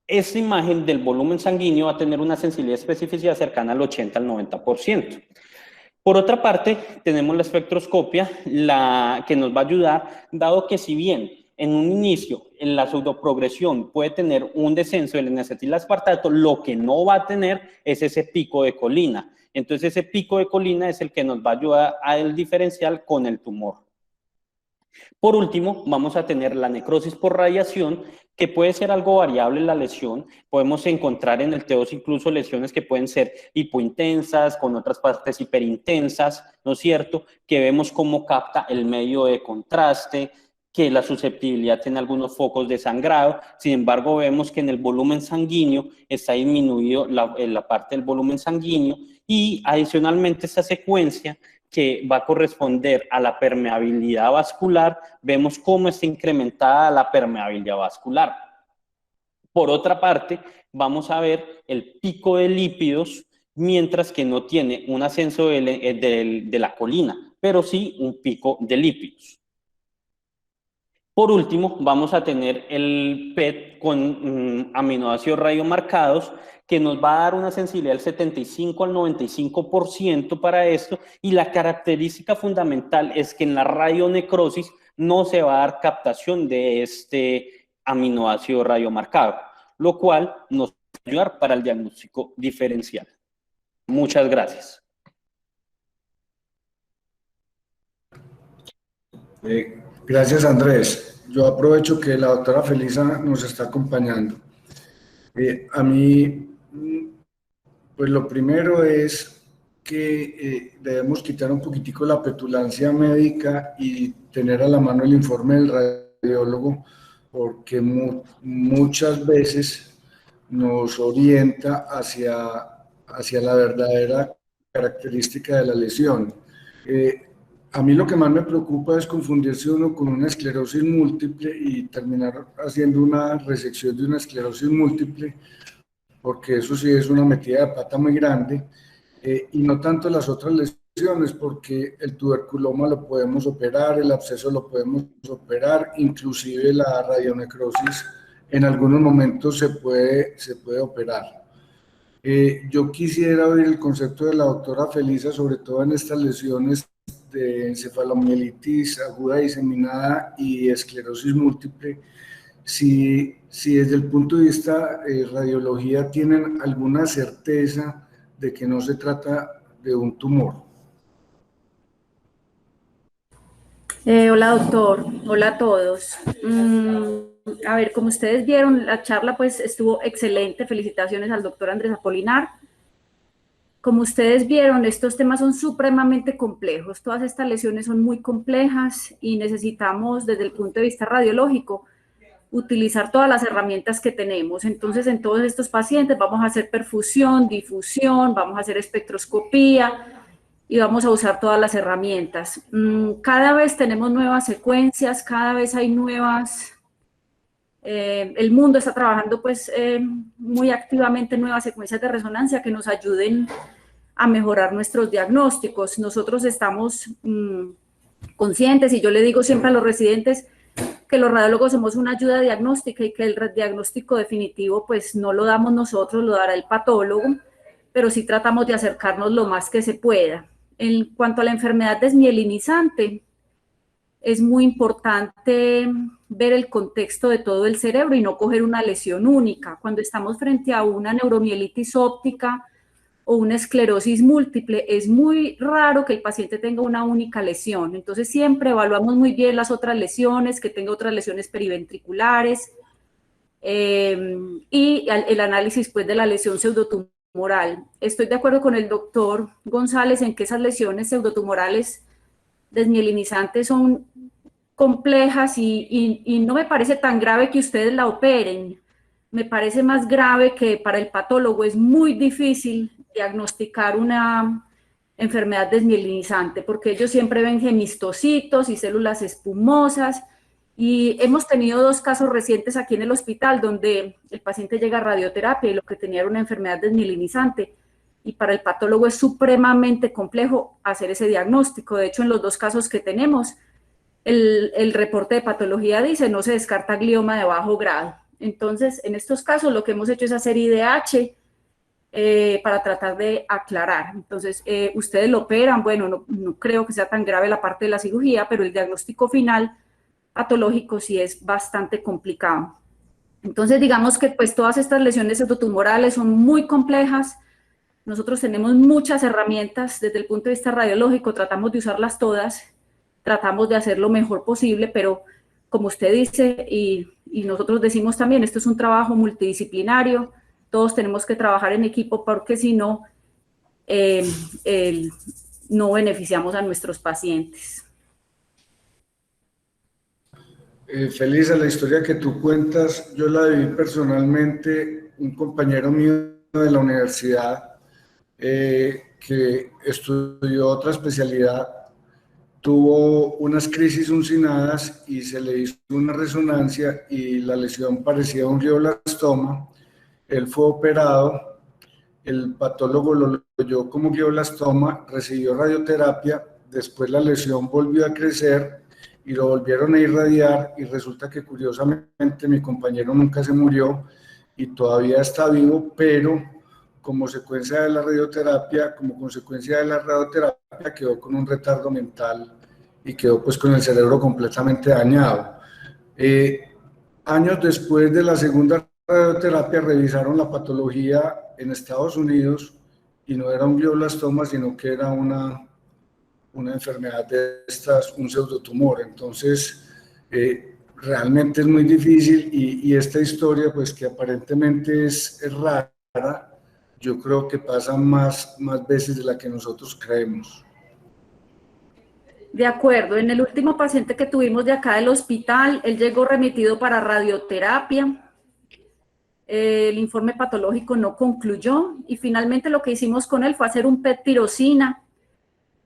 Esta imagen del volumen sanguíneo va a tener una sensibilidad y especificidad cercana al 80 al 90%. Por otra parte, tenemos la espectroscopia, que nos va a ayudar, dado que si bien en un inicio en la pseudoprogresión puede tener un descenso del N-acetil-aspartato, lo que no va a tener es ese pico de colina. Entonces ese pico de colina es el que nos va a ayudar al diferencial con el tumor. Por último, vamos a tener la necrosis por radiación, que puede ser algo variable en la lesión. Podemos encontrar en el T2 incluso lesiones que pueden ser hipointensas, con otras partes hiperintensas, ¿no es cierto? Que vemos cómo capta el medio de contraste, que la susceptibilidad tiene algunos focos de sangrado. Sin embargo, vemos que en el volumen sanguíneo está disminuido la parte del volumen sanguíneo y adicionalmente esta secuencia que va a corresponder a la permeabilidad vascular, vemos cómo está incrementada la permeabilidad vascular. Por otra parte, vamos a ver el pico de lípidos, mientras que no tiene un ascenso de la colina, pero sí un pico de lípidos. Por último, vamos a tener el PET con aminoácidos radiomarcados, que nos va a dar una sensibilidad del 75 al 95% para esto, y la característica fundamental es que en la radionecrosis no se va a dar captación de este aminoácido radiomarcado, lo cual nos ayudar para el diagnóstico diferencial. Muchas gracias. Gracias, Andrés. Yo aprovecho que la doctora Felisa nos está acompañando. A mí, pues lo primero es que debemos quitar un poquitico la petulancia médica y tener a la mano el informe del radiólogo, porque muchas veces nos orienta hacia la verdadera característica de la lesión. A mí lo que más me preocupa es confundirse uno con una esclerosis múltiple y terminar haciendo una resección de una esclerosis múltiple, porque eso sí es una metida de pata muy grande, y no tanto las otras lesiones, porque el tuberculoma lo podemos operar, el absceso lo podemos operar, inclusive la radionecrosis en algunos momentos se puede operar. Yo quisiera oír el concepto de la doctora Felisa, sobre todo en estas lesiones de encefalomielitis aguda diseminada y esclerosis múltiple, si desde el punto de vista de radiología tienen alguna certeza de que no se trata de un tumor. Hola doctor, hola a todos. A ver, como ustedes vieron, la charla pues estuvo excelente. Felicitaciones al doctor Andrés Apolinar. Como ustedes vieron, estos temas son supremamente complejos. Todas estas lesiones son muy complejas y necesitamos, desde el punto de vista radiológico, utilizar todas las herramientas que tenemos. Entonces, en todos estos pacientes vamos a hacer perfusión, difusión, vamos a hacer espectroscopía y vamos a usar todas las herramientas. Cada vez tenemos nuevas secuencias, cada vez hay nuevas... el mundo está trabajando pues muy activamente en nuevas secuencias de resonancia que nos ayuden a mejorar nuestros diagnósticos. Nosotros estamos conscientes, y yo le digo siempre a los residentes que los radiólogos somos una ayuda diagnóstica y que el diagnóstico definitivo pues no lo damos nosotros, lo dará el patólogo, pero sí tratamos de acercarnos lo más que se pueda. En cuanto a la enfermedad desmielinizante, es muy importante ver el contexto de todo el cerebro y no coger una lesión única. Cuando estamos frente a una neuromielitis óptica o una esclerosis múltiple, es muy raro que el paciente tenga una única lesión. Entonces siempre evaluamos muy bien las otras lesiones, que tenga otras lesiones periventriculares, y el análisis pues de la lesión pseudotumoral. Estoy de acuerdo con el doctor González en que esas lesiones pseudotumorales desmielinizantes son complejas y no me parece tan grave que ustedes la operen. Me parece más grave que para el patólogo es muy difícil diagnosticar una enfermedad desmielinizante, porque ellos siempre ven gemistocitos y células espumosas, y hemos tenido 2 casos recientes aquí en el hospital donde el paciente llega a radioterapia y lo que tenía era una enfermedad desmielinizante, y para el patólogo es supremamente complejo hacer ese diagnóstico. De hecho, en los 2 casos que tenemos, el reporte de patología dice no se descarta glioma de bajo grado. Entonces, en estos casos lo que hemos hecho es hacer IDH para tratar de aclarar. Entonces, ustedes lo operan, bueno, no creo que sea tan grave la parte de la cirugía, pero el diagnóstico final patológico sí es bastante complicado. Entonces, digamos que pues todas estas lesiones pseudotumorales son muy complejas. Nosotros tenemos muchas herramientas desde el punto de vista radiológico, tratamos de usarlas todas, tratamos de hacer lo mejor posible, pero como usted dice y nosotros decimos también, esto es un trabajo multidisciplinario, todos tenemos que trabajar en equipo porque si no, no beneficiamos a nuestros pacientes. Felisa, la historia que tú cuentas, yo la viví personalmente. Un compañero mío de la universidad que estudió otra especialidad, tuvo unas crisis uncinadas y se le hizo una resonancia y la lesión parecía un glioblastoma. Él fue operado, el patólogo lo oyó como glioblastoma, recibió radioterapia, después la lesión volvió a crecer y lo volvieron a irradiar, y resulta que curiosamente mi compañero nunca se murió y todavía está vivo, pero como consecuencia de la radioterapia, quedó con un retardo mental y quedó pues con el cerebro completamente dañado. Años después de la segunda radioterapia revisaron la patología en Estados Unidos y no era un glioblastoma, sino que era una enfermedad de estas, un pseudotumor. Entonces, realmente es muy difícil y esta historia, pues que aparentemente es rara, yo creo que pasa más veces de la que nosotros creemos. De acuerdo, en el último paciente que tuvimos de acá del hospital, él llegó remitido para radioterapia. El informe patológico no concluyó y finalmente lo que hicimos con él fue hacer un PET tirosina.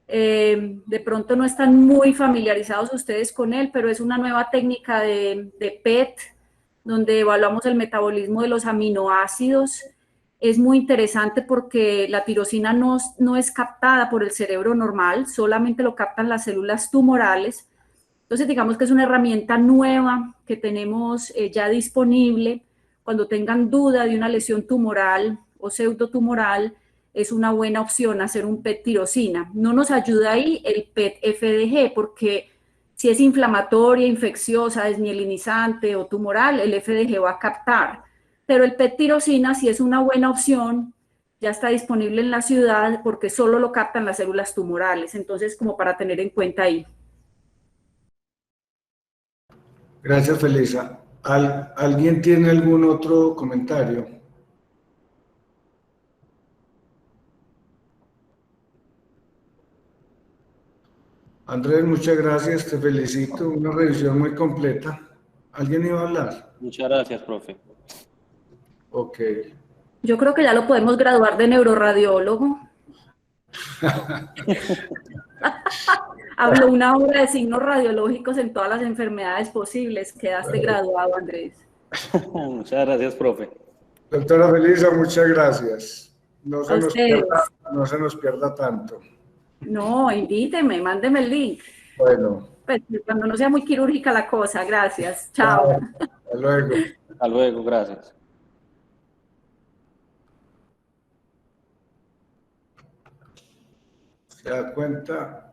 De pronto no están muy familiarizados ustedes con él, pero es una nueva técnica de PET donde evaluamos el metabolismo de los aminoácidos. Es muy interesante porque la tirosina no es captada por el cerebro normal, solamente lo captan las células tumorales. Entonces, digamos que es una herramienta nueva que tenemos ya disponible. Cuando tengan duda de una lesión tumoral o pseudotumoral, es una buena opción hacer un PET tirosina. No nos ayuda ahí el PET FDG, porque si es inflamatoria, infecciosa, desmielinizante o tumoral, el FDG va a captar. Pero el PET tirosina sí es una buena opción, ya está disponible en la ciudad porque solo lo captan las células tumorales. Entonces, como para tener en cuenta ahí. Gracias, Felisa. ¿Alguien tiene algún otro comentario? Andrés, muchas gracias, te felicito, una revisión muy completa. ¿Alguien iba a hablar? Muchas gracias, profe. Ok. Yo creo que ya lo podemos graduar de neuroradiólogo. Habló una hora de signos radiológicos en todas las enfermedades posibles. Quedaste graduado, Andrés. Muchas gracias, profe. Doctora Felisa, muchas gracias. No A ustedes. se nos pierda tanto. No, invíteme, mándeme el link. Bueno. Pues cuando no sea muy quirúrgica la cosa. Gracias. Chao. Hasta luego. Hasta luego, gracias. ¿Se da cuenta?